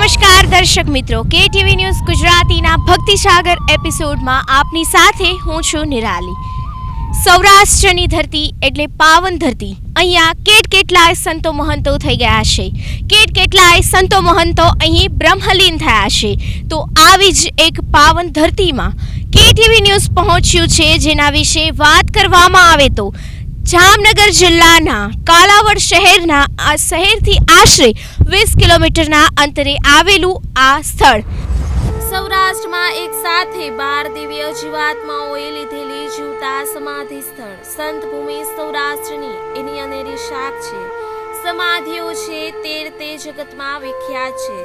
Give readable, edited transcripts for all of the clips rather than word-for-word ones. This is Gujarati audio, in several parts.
નમસ્કાર દર્શક મિત્રો, કેટીવી ન્યૂઝ ગુજરાતીના ભક્તિસાગર એપિસોડમાં આપની સાથે હું છું નિરાલી। સૌરાષ્ટ્રની ધરતી એટલે પાવન ધરતી। અહીંયા કેટલાય સંતો મહંતો થઈ ગયા છે, કેટલાય સંતો મહંતો અહીં બ્રહ્મલીન થયા છે। તો આવી જ એક પાવન ધરતીમાં કેટીવી ન્યૂઝ પહોંચ્યું છે, જેના વિશે વાત કરવામાં આવે તો જામનગર જિલ્લાના કાલાવડ શહેરના આ શહેરથી આશરે 20 કિલોમીટરના અંતરે આવેલું આ સ્થળ સૌરાષ્ટ્રમાં એક સાથે 12 દિવ્ય જીવાત્માઓએ લીધેલી જીવતા સમાધિ સ્થળ સંત ભૂમિ સૌરાષ્ટ્રની એની અનેરી શાખ છે। સમાધિઓ છે 13 તે જગતમાં વિખ્યાત છે।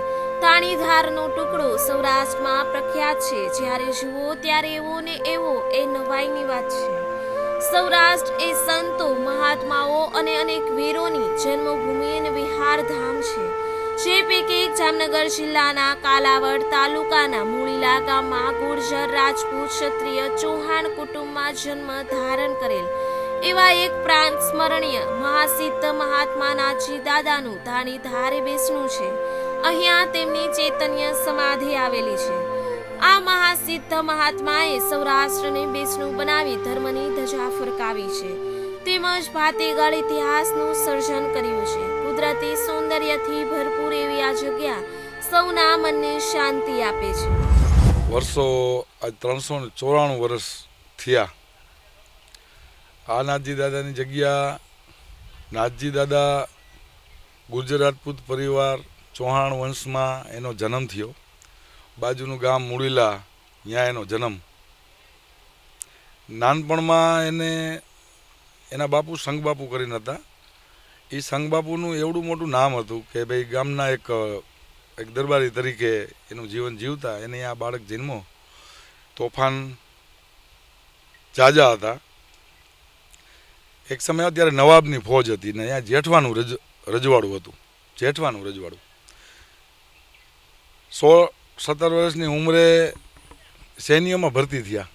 તાણીધારનો ટુકડો સૌરાષ્ટ્રમાં પ્રખ્યાત છે। જ્યારે જુઓ ત્યારે એવો ને એવો એ નવાઈની વાત છે। સૌરાષ્ટ્ર એ સંતો મહાત્માઓ અને અનેક વીરોની જન્મભૂમિ અને વિહારધામ છે। જે પૈકી જામનગર જિલ્લાના કાલાવડ તાલુકાના મુળીલા ગામમાં ગુર્જર રાજપૂત ક્ષત્રિય ચૌહાણ કુટુંબમાં જન્મ ધારણ કરેલ એવા એક પ્રાંત સ્મરણીય મહાસિદ્ધ મહાત્મા નાથજી દાદાનું ધાણીધારે બેસણું છે। અહીંયા તેમની ચૈતન્ય સમાધિ આવેલી છે। આ મહાસિદ્ધ મહાત્માએ સૌરાષ્ટ્રને બેસણું બનાવી ધર્મની ધજા ફરકાવી છે, તેમજ ભાતીગળ ઇતિહાસનું સર્જન કર્યું છે। કુદરતી સૌંદર્યથી ભરપૂર એવી આ જગ્યા સૌના મનને શાંતિ આપે છે। વર્ષો આજ 394 વર્ષ થયા। આ નાથજી દાદાની જગ્યા, નાથજી દાદા ગુર્જર રાજપૂત પરિવાર ચૌહાણ વંશમાં એનો જન્મ થયો। બાજુનું ગામ મુળીલા, ત્યાં એનો જન્મ। નાનપણમાં એને એના બાપુ સંઘબાપુ કરીને હતા। એ સંઘબાપુનું એવડું મોટું નામ હતું કે ભાઈ ગામના એક દરબારી તરીકે એનું જીવન જીવતા એને આ બાળક જન્મો। તોફાન જાજા હતા। એક સમય ત્યારે નવાબની ફોજ હતી ને અહીંયા જેઠવાનું રજવાડું હતું। જેઠવાનું રજવાડું 16-17 વર્ષની ઉંમરે સૈન્યમાં ભરતી થયા।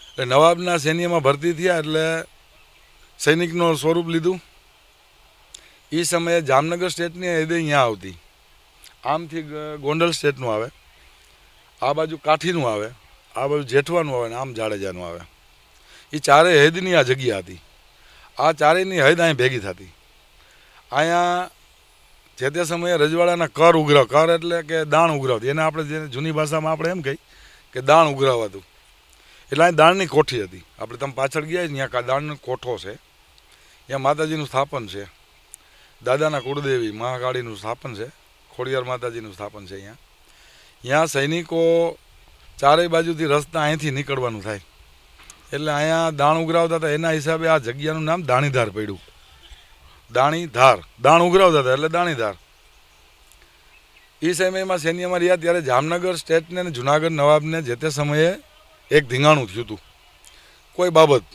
એટલે નવાબના સૈન્યમાં ભરતી થયા એટલે સૈનિકનું સ્વરૂપ લીધું। એ સમયે જામનગર સ્ટેટની હૃદય અહીંયા આવતી। આમથી ગોંડલ સ્ટેટનું આવે, આ બાજુ કાઠીનું આવે, આ બાજુ જેઠવાનું આવે ને આમ જાડેજાનું આવે। એ ચારેય હૈદની આ જગ્યા હતી। આ ચારેયની હૈદ અહીં ભેગી થતી। અહીંયા જે તે સમયે રજવાડાના કર ઉઘરાવ, કર એટલે કે દાણ ઉઘરાવતી, એને આપણે જે જૂની ભાષામાં આપણે એમ કહી કે દાણ ઉઘરાવાતું। એટલે અહીં દાણની કોઠી હતી। આપણે તમે પાછળ ગયા ત્યાં દાણનો કોઠો છે, ત્યાં માતાજીનું સ્થાપન છે, દાદાના કુળદેવી મહાકાળીનું સ્થાપન છે, ખોડિયાર માતાજીનું સ્થાપન છે। અહીંયા સૈનિકો ચારેય બાજુથી રસ્તા અહીંથી નીકળવાનું થાય એટલે અહીંયા દાણ ઉઘરાવતા હતા। એના હિસાબે આ જગ્યાનું નામ દાણીધાર પડ્યું। દાણીધાર, દાણ ઉઘરાવતા હતા એટલે દાણીધાર। એ સમયમાં સૈન્યમાં રહ્યા ત્યારે જામનગર સ્ટેટને અને જુનાગઢ નવાબને જે તે સમયે એક ધીંગાણું થયું હતું કોઈ બાબત।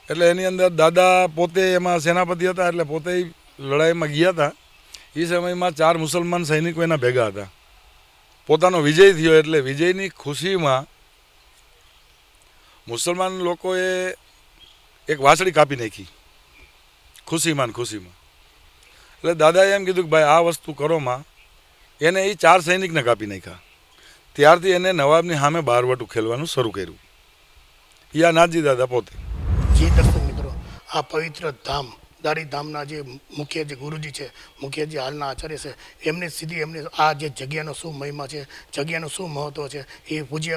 એટલે એની અંદર દાદા પોતે એમાં સેનાપતિ હતા એટલે પોતે લડાઈમાં ગયા હતા। એ સમયમાં 4 મુસલમાન સૈનિકો એના ભેગા હતા। પોતાનો વિજય થયો એટલે વિજયની ખુશીમાં મુસલમાન લોકોએ એક વાસળી કાપી નાખી ખુશીમાં। એટલે દાદાએ એમ કીધું કે ભાઈ આ વસ્તુ કરોમાં એને એ 4 સૈનિકને કાપી નાખ્યા। ત્યારથી એને નવાબની સામે બારવટું ખેલવાનું શરૂ કર્યું। યા નાથજી દાદા પોતે। જી દર્શક મિત્રો, આ પવિત્ર ધામ દાણીધામના જે મુખ્ય જે ગુરુજી છે, મુખ્ય જે હાલના આચાર્ય છે, એમની સીધી એમની આ જે જગ્યાનો શું મહિમા છે, જગ્યાનું શું મહત્ત્વ છે, એ પૂજ્ય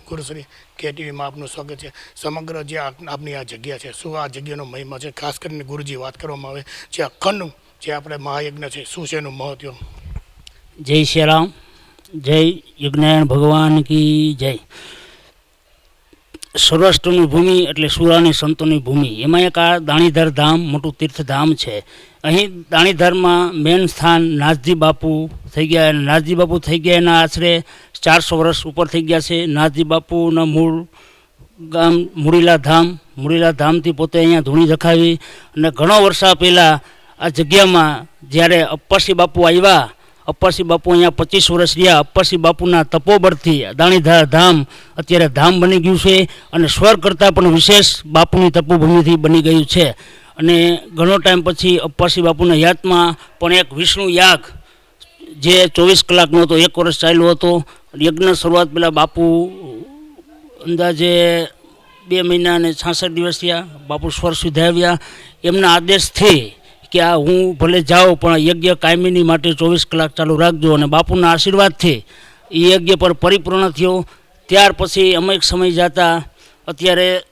ગુરુશ્રી કેટીવીમાં આપનું સ્વાગત છે। સમગ્ર જે આપની આ જગ્યા છે, શું આ જગ્યાનો મહિમા છે, ખાસ કરીને ગુરુજી વાત કરવામાં આવે જે અખંડ જે આપણે મહાયજ્ઞ છે, શું છે એનું મહત્ત્વ? જય શ્રી રામ, જય યજ્ઞાયણ ભગવાન કી જય। સૌરાષ્ટ્રની ભૂમિ એટલે સુરાની સંતોની ભૂમિ, એમાં એક આ દાણીધાર ધામ મોટું તીર્થધામ છે। અહીં દાણીધારમાં મેન સ્થાન નાથજી બાપુ થઈ ગયા। નાથજી બાપુ થઈ ગયા એના આશરે 400 વર્ષ ઉપર થઈ ગયા છે। નાથજી બાપુના મૂળ ગામ મુળીલા ધામથી પોતે અહીંયા ધૂણી રખાવી અને ઘણો વર્ષા પહેલાં આ જગ્યામાં જ્યારે અપ્પાસી બાપુ આવ્યા, અપ્પાસી બાપુ અહીંયા 25 વર્ષ રહ્યા। અપ્પાસી બાપુના તપોબળથી દાણીધાર ધામ અત્યારે ધામ બની ગયું છે અને સ્વર્ગ કરતાં પણ વિશેષ બાપુની તપોભૂમિથી બની ગયું છે। અને ઘણો ટાઈમ પછી અપ્પાસી બાપુના યાદમાં પણ એક વિષ્ણુ યાગ જે 24 કલાકનો હતો, 1 વર્ષ ચાલ્યો હતો. યજ્ઞ શરૂઆત પહેલાં બાપુ અંદાજે 2 મહિના અને 66 દિવસ થયા બાપુ સ્વર સુધાવ્યા. એમના આદેશથી કે આ હું ભલે જાઉં પણ યજ્ઞ કાયમીની માટે 24 કલાક ચાલુ રાખજો, અને બાપુના આશીર્વાદથી એ યજ્ઞ પર પરિપૂર્ણ થયો. ત્યાર પછી અમુક સમય જતા અત્યારે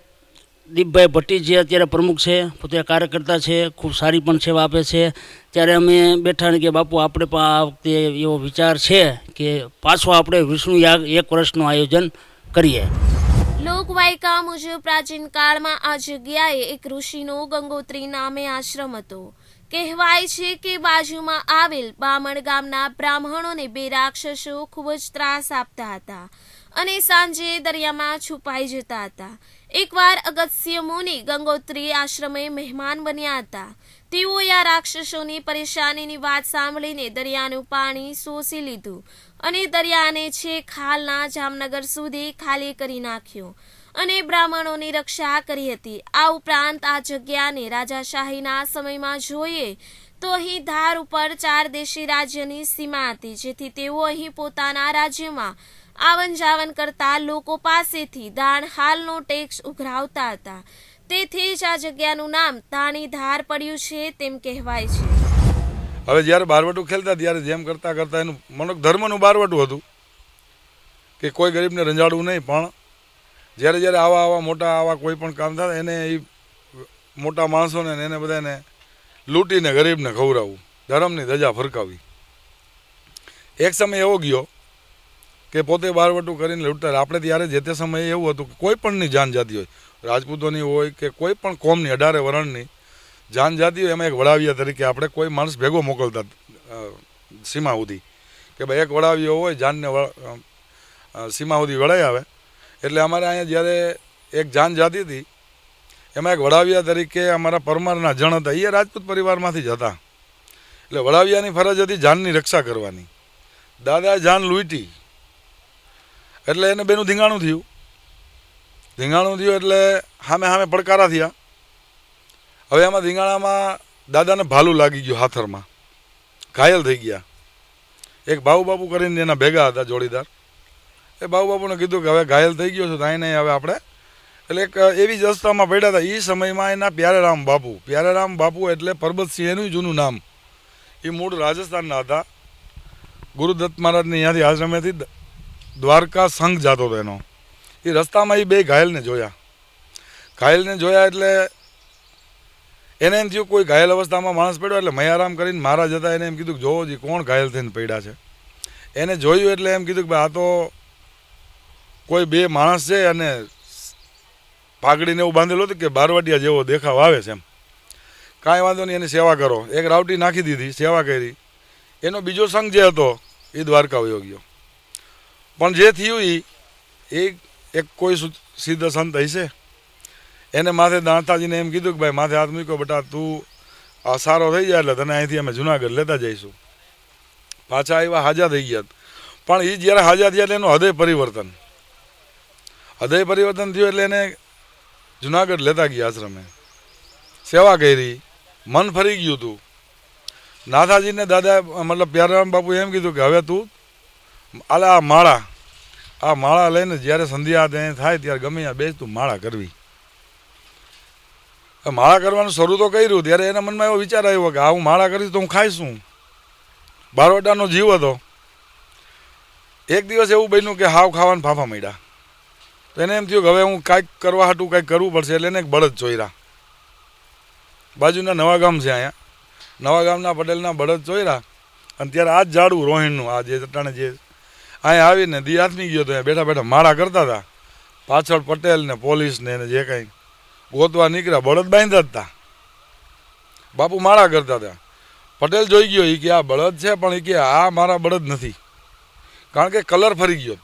દીપભાઈ ભટ્ટી જે અત્યારે પ્રમુખ છે, પોતે કાર્યકર્તા છે, ખૂબ સારી પણ સેવા આપે છે. ત્યારે અમે બેઠા ને કે બાપુ આપણે પણ આ વખતે એવો વિચાર છે કે પાછો આપણે વિષ્ણુ યાગ 1 વર્ષનું આયોજન કરીએ. લોકવાયકા મુજબ પ્રાચીન કાળમાં આ જગ્યાએ એક ઋષિનો ગંગોત્રી નામે આશ્રમ હતો. કહેવાય છે કે બાજુમાં આવેલ બામણ ગામના બ્રાહ્મણોને 2 રાક્ષસો ખૂબ જ ત્રાસ આપતા હતા અને સાંજે દરિયામાં છુપાઈ જતા હતા. એકવાર અગસ્ત્ય મુનિ ગંગોત્રી આશ્રમે મહેમાન બન્યા હતા. તેઓએ આ રાક્ષસોની પરેશાનીની વાત સાંભળીને દરિયાનું પાણી શોષી લીધું અને દરિયાને છેક હાલના જામનગર સુધી ખાલી કરી નાખ્યો અને બ્રાહ્મણોની રક્ષા કરી હતી. આ ઉપરાંત આ જગ્યાને રાજાશાહીના સમયમાં જોઈએ તો અહીં ધાર ઉપર 4 દેશી રાજ્યની સીમા હતી, જેથી તેઓ અહીં પોતાના રાજ્યમાં આવન જાવન કરતા લોકો પાસેથી દાણ હાલનો ટેક્સ ઉઘરાવતા હતા. તેથી જ આ જગ્યાનું નામ ધાણીધાર પડ્યું છે તેમ કહેવાય છે. હવે જ્યારે બારવટું ખેલતા ત્યારે જેમ કરતાં કરતાં એનું મનોક ધર્મનું બારવટું હતું કે કોઈ ગરીબને રંજાડવું નહીં, પણ જ્યારે જ્યારે આવા મોટા આવા કોઈ પણ કામ થાય એને એ મોટા માણસોને એને બધાને લૂંટીને ગરીબને ખવડાવવું, ધર્મની ધજા ફરકાવી. એક સમય એવો ગયો કે પોતે બારવટું કરીને લૂંટતા. આપણે ત્યારે જે તે સમયે એવું હતું કે કોઈ પણની જાન જાતી હોય, રાજપૂતોની હોય કે કોઈ પણ કોમની 18 વર્ણની જાન જાતી હોય, એમાં એક વડાવિયા તરીકે આપણે કોઈ માણસ ભેગો મોકલતા સીમા સુધી કે ભાઈ એક વડાવિયો હોય જાનને સીમા સુધી વળાઈ આવે. એટલે અમારે અહીંયા જ્યારે એક જાન જાતી હતી એમાં એક વડાવિયા તરીકે અમારા પરમારના જણ હતા, એ રાજપૂત પરિવારમાંથી જ હતા. એટલે વડાવિયાની ફરજ હતી જાનની રક્ષા કરવાની. દાદાએ જાન લૂંટી એટલે એને બેનું ધીંગાણું થયું એટલે સામે પડકારા થયા. હવે એમાં ધીંગાણામાં દાદાને ભાલું લાગી ગયું, હાથરમાં ઘાયલ થઈ ગયા. એક બાબુ કરીને એના ભેગા હતા જોડીદાર, એ બાબુને કીધું કે હવે ઘાયલ થઈ ગયો છું તો અહીં નહીં, હવે આપણે એટલે એક એવી જ અવસ્થામાં પડ્યા હતા. એ સમયમાં એના પ્યારેરામ બાપુ એટલે પરબતસિંહ એનું જૂનું નામ. એ મૂળ રાજસ્થાનના હતા. ગુરુદત્ત મહારાજને અહીંયાથી આશ્રમેથી દ્વારકા સંઘ જતો હતો એનો. એ રસ્તામાં એ 2 ઘાયલને જોયા એટલે એને એમ થયું કોઈ ઘાયલ અવસ્થામાં માણસ પડ્યો એટલે મયારામ કરીને મહારાજ હતા, એને એમ કીધું કે જોવો જી કોણ ઘાયલ થઈને પડ્યા છે. એને જોયું એટલે એમ કીધું કે ભાઈ આ તો કોઈ 2 માણસ છે અને પાઘડીને એવું બાંધેલું હતું કે બારવાટિયા જેવો દેખાવ આવે છે એમ. કાંઈ વાંધો નહીં, એની સેવા કરો. એક રાવટી નાખી દીધી, સેવા કરી. એનો બીજો સંઘ જે હતો એ દ્વારકા વયો ગયો. પણ જે થયું એ એક કોઈ સિદ્ધ સંત હશે, એને માથે દાંતાજીને એમ કીધું કે ભાઈ માથે હાથ મૂક્યો, બેટા તું આ સારો થઈ જાય એટલે તને અહીંથી અમે જુનાગઢ લેતા જઈશું. પાછા આવ્યા, હાજા થઈ ગયા. પણ એ જ્યારે હાજા થયા એટલે એનું હૃદય પરિવર્તન થયું એટલે એને જુનાગઢ લેતા ગયા આશ્રમે, સેવા કરી, મન ફરી ગયું હતું. નાથાજીને દાદા મતલબ પ્યારામ બાપુ એમ કીધું કે હવે તું આ માળા લઈને જ્યારે સંધ્યા થાય ત્યારે ગમે ત્યાં બેસ, તું માળા કરવી. માળા કરવાનું શરૂ તો કર્યું ત્યારે એના મનમાં એવો વિચાર આવ્યો કે હું માળા કરીશ તો હું ખાઈશ શું? બારવટાનો જીવ હતો. એક દિવસ એવું બન્યું કે હાવ ખાવાના ફાફા મળ્યા. તો એને એમ થયું કે હવે હું કાંઈક કરવા હાટું કાંઈક કરવું પડશે. એટલે એને એક બળદ ચોર્યા. બાજુના નવા ગામ છે, અહીંયા નવા ગામના પટેલના બળદ ચોર્યા. અને ત્યારે આ જ ઝાડું રોહિણનું આ જે ચટાણે જે અહીંયા આવીને દી હાથમી ગયો તો બેઠા બેઠા માળા કરતા હતા. પાછળ પટેલ ને પોલીસ ને જે કાંઈ ગોતવા નીકળ્યા, બળદ બાંધ્યા હતા. બાપુ માળા કરતા હતા. પટેલ જોઈ ગયો એ કે આ બળદ છે, પણ એ કે આ મારા બળદ નથી, કારણ કે કલર ફરી ગયો.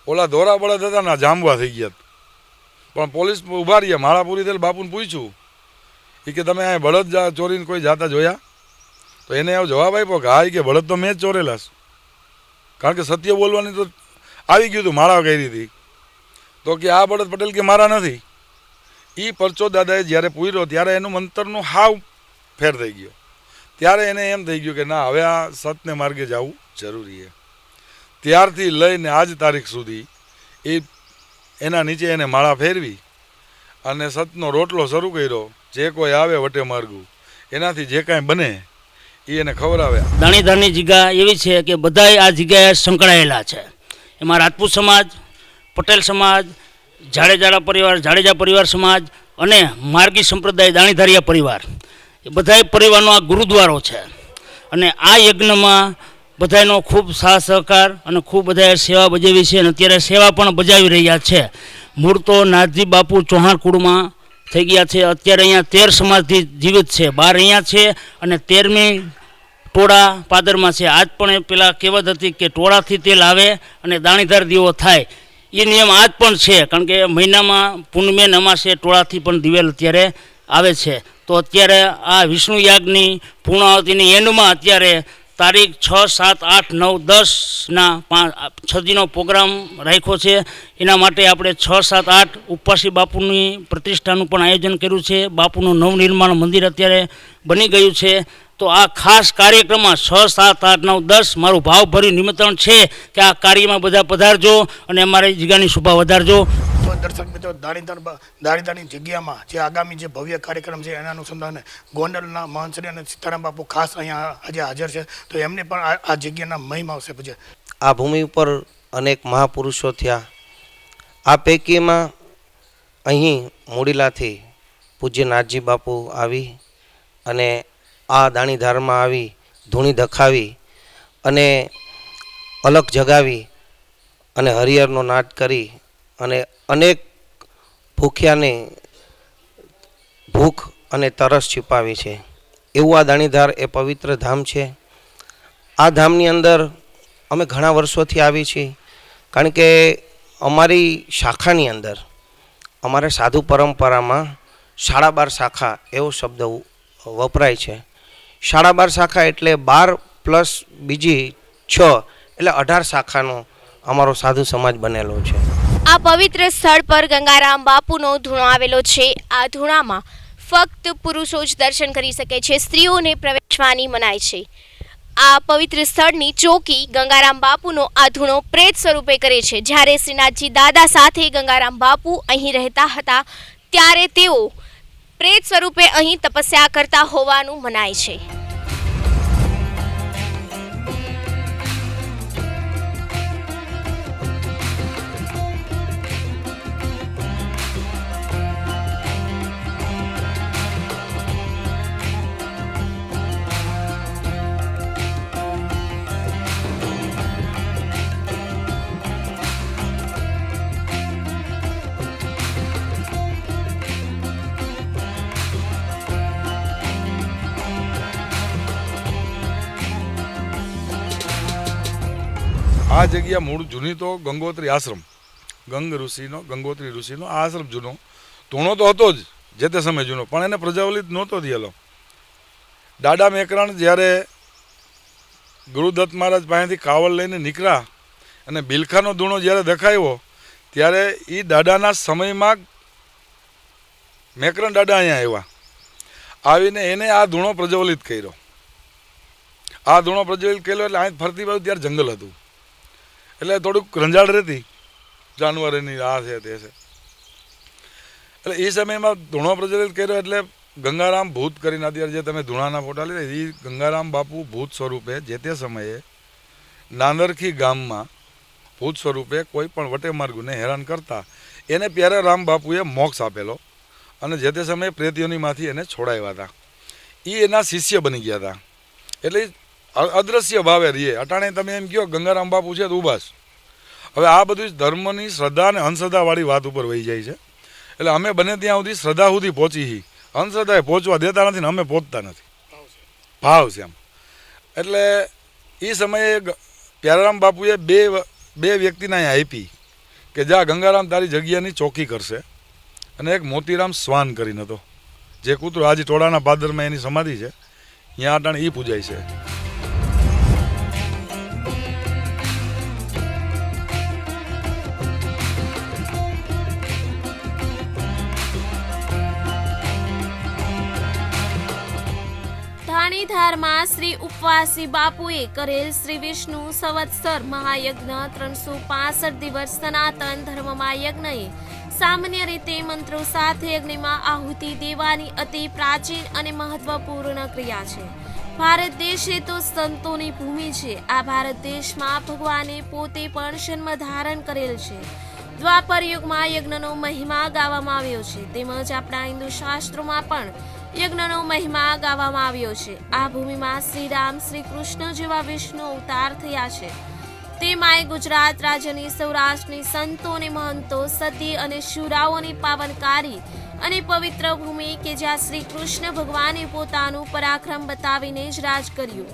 ઓલા ધોરા બળદ હતા ને જાંબવા થઈ ગયા. પણ પોલીસ ઊભા રહ્યા. માળા પૂરી થયેલ બાપુને પૂછ્યું એ કે તમે આ બળદ ચોરીને કોઈ જાતા જોયા? તો એને એવો જવાબ આપ્યો કે હા, એ કે બળદ તો મેં જ ચોરેલા છે, કારણ કે સત્ય બોલવાની તો આવી ગયું હતું, માળા કરી હતી. તો કે આ બળદ પટેલ કે મારા નથી. એ પરચો દાદાએ જ્યારે પૂર્યો ત્યારે એનું મંતરનું હાવ ફેર થઈ ગયો. ત્યારે એને એમ થઈ ગયું કે ના હવે આ સતને માર્ગે જવું જરૂરી છે. ત્યારથી લઈને આજ તારીખ સુધી એ એના નીચે એને માળા ફેરવી અને સતનો રોટલો શરૂ કર્યો. જે કોઈ આવે વટે માર્ગું એનાથી જે કાંઈ બને એ એને ખવડાવ્યા. દાણીધરની જગ્યા એવી છે કે બધાય આ જગ્યાએ સંકળાયેલા છે. એમાં રાજપૂત સમાજ, પટેલ સમાજ, જાડેજા પરિવાર સમાજ અને માર્ગી સંપ્રદાય દાણીધારિયા પરિવાર, એ બધાય પરિવારનો આ ગુરુદ્વારો છે. અને આ યજ્ઞમાં બધાનો ખૂબ સાથ સહકાર અને ખૂબ બધાએ સેવા બજાવી છે અને અત્યારે સેવા પણ બજાવી રહ્યા છે. મૂળ તો નાથજી બાપુ ચૌહાણ કુળમાં થઈ ગયા છે. અત્યારે અહીંયા 13 સમાજથી જીવિત છે. 12 અહીંયા છે અને 13મી ટોળા પાદરમાં છે. આજ પણ પેલા કહેવત હતી કે ટોળાથી તેલ આવે અને દાણીધાર દીવો થાય. એ નિયમ આજ પણ છે, કારણ કે મહિનામાં પૂનમે અમાસે ટોળાથી પણ દિવેલ અત્યારે આવે છે. તો અત્યારે આ વિષ્ણુ યાગની પૂર્ણાવતિની એન્ડમાં અત્યારે તારીખ 6, 7, 8, 9, 10ના 6 દિનો પ્રોગ્રામ રાખ્યો છે. એના માટે આપણે 6, 7, 8 ઉપવાસી બાપુની પ્રતિષ્ઠાનું પણ આયોજન કર્યું છે. બાપુનું નવનિર્માણ મંદિર અત્યારે બની ગયું છે. તો આ ખાસ કાર્યક્રમમાં 6, 7, 8, 9, 10 મારું ભાવભર્યું નિમંત્રણ છે કે આ કાર્યમાં બધા પધારજો અને અમારી જગ્યાની શોભા વધારજો. તો દર્શક મિત્રો, દાણીધારની જગ્યામાં જે આગામી જે ભવ્ય કાર્યક્રમ છે એના અનુસંધાને ગોંડલના મહંતશ્રી અને સીતારામ બાપુ ખાસ અહીંયા આજે હાજર છે. તો એમને પણ આ જગ્યાના મહિમા આવશે. પછી આ ભૂમિ ઉપર અનેક મહાપુરુષો થયા. આ પૈકીમાં અહીં મૂડીલાથી પૂજ્ય નાથજી બાપુ આવી અને આ દાણીધારમાં આવી ધૂણી દખાવી અને અલગ જગાવી અને હરિહરનો નાદ કરી અને અનેક ભૂખ્યાને ભૂખ અને તરસ છુપાવી છે. એવું આ દાણીધાર એ પવિત્ર ધામ છે. આ ધામની અંદર અમે ઘણા વર્ષોથી આવી છીએ, કારણ કે અમારી શાખાની અંદર અમારે સાધુ પરંપરામાં 12.5 શાખા એવો શબ્દ વપરાય છે. 12.5 શાખા એટલે 12 + બીજી 6 એટલે 18 શાખાનો અમારો સાધુ સમાજ બનેલો છે. આ પવિત્ર સ્થળ પર ગંગારામ બાપુનો ધૂણો આવેલો છે. આ ધૂણામાં ફક્ત પુરુષો જ દર્શન કરી શકે છે, સ્ત્રીઓને પ્રવેશવાની મનાઈ છે. આ પવિત્ર સ્થળની ચોકી ગંગારામ બાપુનો આ ધૂણો પ્રેત સ્વરૂપે કરે છે. જ્યારે શ્રીનાથજી દાદા સાથે ગંગારામ બાપુ અહીં રહેતા હતા ત્યારે તેઓ પ્રેત સ્વરૂપે અહીં તપસ્યા કરતા હોવાનું મનાય છે. આ જગ્યા મૂળ જૂની તો ગંગોત્રી આશ્રમ, ગંગોત્રી ઋષિનો આ આશ્રમ જૂનો ધૂણો તો હતો જ જે તે સમય જૂનો, પણ એને પ્રજ્વલિત નહોતો થયેલો. દાદા મેકરણ જ્યારે ગુરુદત્ત મહારાજ પાસેથી કાવડ લઈને નીકળ્યા અને બિલખાનો ધૂણો જ્યારે દેખાયો ત્યારે એ દાદાના સમયમાં મેકરણ દાદા અહીંયા આવ્યા. આવીને એને આ ધૂણો પ્રજ્વલિત કર્યો. આ ધૂણો પ્રજ્વલિત કર્યો એટલે અહીં ફરતી બાજુ ત્યારે જંગલ હતું, એટલે થોડુંક રંજાડ રહેતી, જાનવરોની આ છે તે છે. એટલે એ સમયમાં ધૂણો પ્રજ્વલિત કર્યો એટલે ગંગારામ ભૂત કરીને અત્યારે જે તમે ધૂણાના ફોટા લીધા એ ગંગારામ બાપુ ભૂત સ્વરૂપે જે તે સમયે નાંદરખી ગામમાં ભૂત સ્વરૂપે કોઈ પણ વટે માર્ગુને હેરાન કરતા એને પ્યારે રામ બાપુએ મોક્ષ આપેલો અને જે તે સમયે પ્રેતીઓનીમાંથી એને છોડાવ્યા હતા. એ એના શિષ્ય બની ગયા હતા. એટલે અદ્રશ્ય ભાવે રહીએ. અટાણે તમે એમ કહો ગંગારામ બાપુ છે તો ઉભાસ. હવે આ બધું ધર્મની શ્રદ્ધા અને અંધશ્રદ્ધાવાળી વાત ઉપર વહી જાય છે. એટલે અમે બને ત્યાં સુધી શ્રદ્ધા સુધી પહોંચી, અંધશ્રદ્ધાએ પહોંચવા દેતા નથી ને અમે પહોંચતા નથી. ભાવ છે આમ. એટલે એ સમયે પ્યારારામ બાપુએ બે વ્યક્તિને અહીંયા આપી કે જા ગંગારામ તારી જગ્યાની ચોકી કરશે, અને એક મોતીરામ સ્વાન કરીને હતો જે કૂતરો આજે ટોળાના પાદરમાં એની સમાધિ છે, ત્યાં અટાણે એ પૂજાય છે. દાણીધારમાં શ્રી ઉપવાસી બાપુએ કરેલ શ્રી વિષ્ણુ સંવત્સર મહાયજ્ઞ 365 દિવસ સનાતન ધર્મમાં યજ્ઞએ સામાન્ય રીતે મંત્રો સાથે અગ્નિમાં આહુતિ દેવાની અતિ પ્રાચીન અને મહત્વપૂર્ણ ક્રિયા છે. ભારત દેશ એ તો સંતોની ભૂમિ છે. આ ભારત દેશમાં ભગવાને પોતે પણ જન્મ ધારણ કરેલ છે. દ્વાપર યુગમાં યજ્ઞનો મહિમા ગાવામાં આવ્યો છે, તેમજ આપણા હિન્દુ શાસ્ત્રોમાં પણ યજ્ઞનો મહિમા ગાવામાં આવ્યો છે. આ ભૂમિમાં શ્રી રામ, શ્રી કૃષ્ણ જેવા વિષ્ણુ અવતાર થયા છે. તેમાંય ગુજરાત રાજ્યની સૌરાષ્ટ્રની સંતો અને મહંતો, સતી અને શુરાઓની પાવનકારી અને પવિત્ર ભૂમિ કે જ્યાં શ્રી કૃષ્ણ ભગવાને પોતાનું પરાક્રમ બતાવીને જ રાજ કર્યું.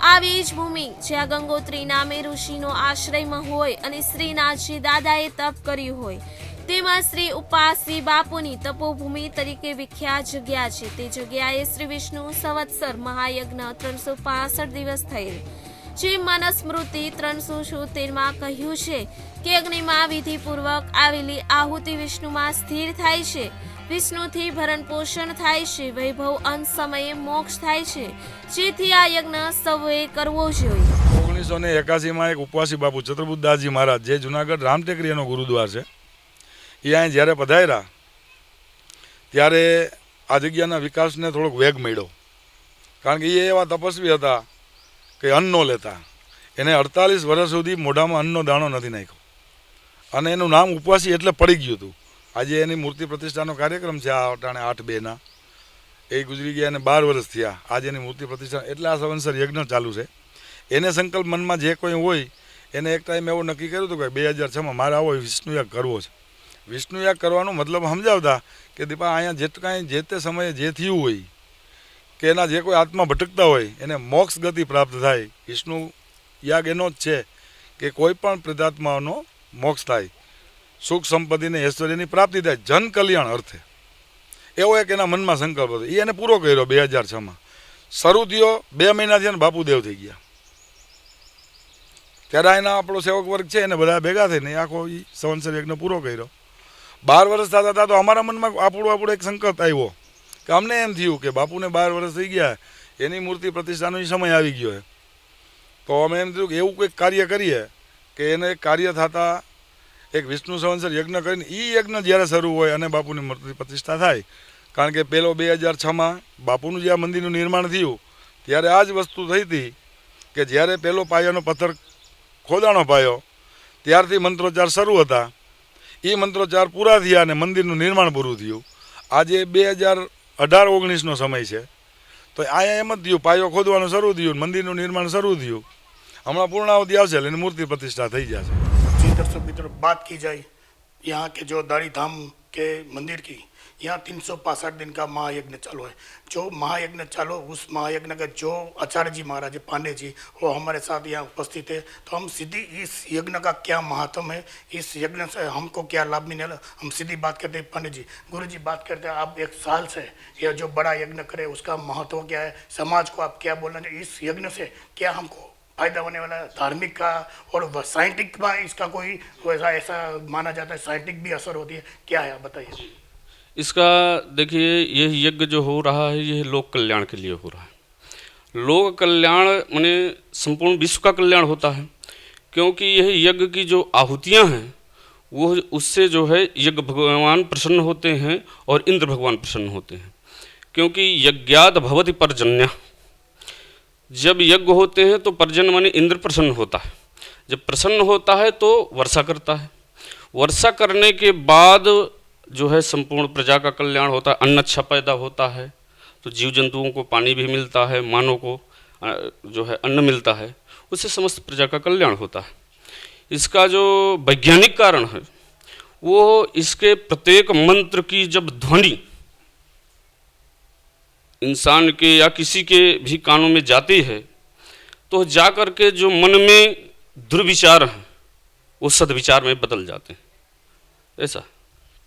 આવી જ ભૂમિ જ્યાં ગંગોત્રી નામે ઋષિનો આશ્રયમાં હોય અને શ્રીનાથજી દાદાએ તપ કર્યું હોય, તેમાં શ્રી ઉપાસી બાપુની તપોભૂમિ તરીકે વિખ્યાત જગ્યા છે. તે જગ્યાએ શ્રી વિષ્ણુ સંવત્સર મહાયજ્ઞ 365 દિવસ થયેલ. જે મનુસ્મૃતિ 376 કહ્યું છે કે અગ્નિમાં વિધિપૂર્વક આવેલી આહુતિ વિષ્ણુમાં સ્થિર થાય છે. વિષ્ણુથી ભરણ પોષણ થાય છે. વૈભવ અંત સમયે મોક્ષ થાય છે. જેથી આ યજ્ઞ સૌએ કરવો જોઈએ. 1981માં એક ઉપવાસી બાપુ ચતુર્બુદ્ધદાસજી મહારાજ, જે જુનાગઢ રામટેકરીનો ગુરુદ્વાર છે, એ અહીં જ્યારે પધાર્યા ત્યારે આ જગ્યાના વિકાસને થોડોક વેગ મળ્યો. કારણ કે એ એવા તપસ્વી હતા કે અન્ન ન લેતા. એને 48 વર્ષ સુધી મોઢામાં અન્નનો દાણો નથી નાખ્યો અને એનું નામ ઉપવાસી એટલે પડી ગયું હતું. આજે એની મૂર્તિ પ્રતિષ્ઠાનો કાર્યક્રમ છે, આ અટાણે 8/2 એ ગુજરી ગયા અને 12 વર્ષ થયા. આજે એની મૂર્તિ પ્રતિષ્ઠા એટલે આ સંવત્સર યજ્ઞ ચાલુ છે. એને સંકલ્પ મનમાં જે કોઈ હોય એને એક ટાઈમ એવો નક્કી કર્યું હતું કે 2006માં મારે આવો વિષ્ણુયાગ કરવો છે. વિષ્ણુયાગ કરવાનો મતલબ સમજાવતા કે દીપા અહીંયા જેટલું કાંઈ જે તે સમયે જે થયું હોય કે એના જે કોઈ આત્મા ભટકતા હોય એને મોક્ષ ગતિ પ્રાપ્ત થાય. વિષ્ણુ યાગ એનો જ છે કે કોઈ પણ પ્રેતાત્માનો મોક્ષ થાય, સુખ સંપત્તિને ઐશ્વર્યની પ્રાપ્તિ થાય, જન કલ્યાણ અર્થે. એવો એક એના મનમાં સંકલ્પ હતો. એ એને પૂરો કર્યો 2006માં. શરૂ થયો 2 મહિના થયા ને બાપુદેવ થઈ ગયા. ત્યારે એના આપણો સેવક વર્ગ છે એને બધા ભેગા થઈને આખો એ સંવત્સર યજ્ઞ પૂરો કર્યો. 12 વર્ષ થતા હતા તો અમારા મનમાં આપણો એક સંકલ્પ આવ્યો કે અમને એમ થયું કે બાપુને 12 વર્ષ થઈ ગયા, એની મૂર્તિ પ્રતિષ્ઠાનો સમય આવી ગયો. તો અમે એમ થયું કે એવું કંઈક કાર્ય કરીએ કે એને એક કાર્ય થતાં એક વિષ્ણુ સંવત્સર યજ્ઞ કરીને એ યજ્ઞ જ્યારે શરૂ હોય અને બાપુની મૂર્તિ પ્રતિષ્ઠા થાય. કારણ કે પહેલો 2006માં બાપુનું જે આ મંદિરનું નિર્માણ થયું ત્યારે આ જ વસ્તુ થઈ હતી કે જ્યારે પહેલો પાયાનો પથ્થર ખોદાણો પાયો ત્યારથી મંત્રોચ્ચાર શરૂ હતા. એ મંત્રોચ્ચાર પૂરા થયા અને મંદિરનું નિર્માણ પૂરું થયું. આજે 2018-19નો સમય છે તો અહીંયા એમ જ થયું, પાયો ખોદવાનું શરૂ થયું, મંદિરનું નિર્માણ શરૂ થયું. હમણાં પૂર્ણાવતિ આવશે એટલે મૂર્તિ પ્રતિષ્ઠા થઈ જશે. जी दर्शक मित्रों, बात की जाए यहाँ के जो दाढ़ी धाम के मंदिर की, यहाँ 365 दिन का महायज्ञ चालू है. जो महायज्ञ चालू, उस महायज्ञ का जो आचार्य जी महाराज पांडे जी वो हमारे साथ यहाँ उपस्थित है. तो हम सीधी इस यज्ञ का क्या महत्व है, इस यज्ञ से हमको क्या लाभ मिलेगा, हम सीधी बात करते हैं. पांडे जी, गुरु जी बात करते हैं, आप 1 साल से यह जो बड़ा यज्ञ करे उसका महत्व क्या है, समाज को आप क्या बोलना चाहिए, इस यज्ञ से क्या हमको फायदा होने वाला है, धार्मिक का और साइंटिफिक में इसका कोई वैसा ऐसा माना जाता है, साइंटिफिक भी असर होती है, क्या है आप बताइए. इसका देखिए, यह यज्ञ जो हो रहा है यह लोक कल्याण के लिए हो रहा है. लोक कल्याण माने संपूर्ण विश्व का कल्याण होता है, क्योंकि यह यज्ञ की जो आहुतियाँ हैं वो उससे जो है यज्ञ भगवान प्रसन्न होते हैं और इंद्र भगवान प्रसन्न होते हैं. क्योंकि यज्ञात भवति पर्जन्य, जब यज्ञ होते हैं तो पर्जन्य माने इंद्र प्रसन्न होता है. जब प्रसन्न होता है तो वर्षा करता है. वर्षा करने के बाद जो है संपूर्ण प्रजा का कल्याण होता है, अन्न अच्छा पैदा होता है, तो जीव जंतुओं को पानी भी मिलता है, मानव को जो है अन्न मिलता है, उससे समस्त प्रजा का कल्याण होता है. इसका जो वैज्ञानिक कारण है वो इसके प्रत्येक मंत्र की जब ध्वनि इंसान के या किसी के भी कानों में जाती है तो जा कर के जो मन में दुर्विचार हैं वो सद्विचार में बदल जाते हैं. ऐसा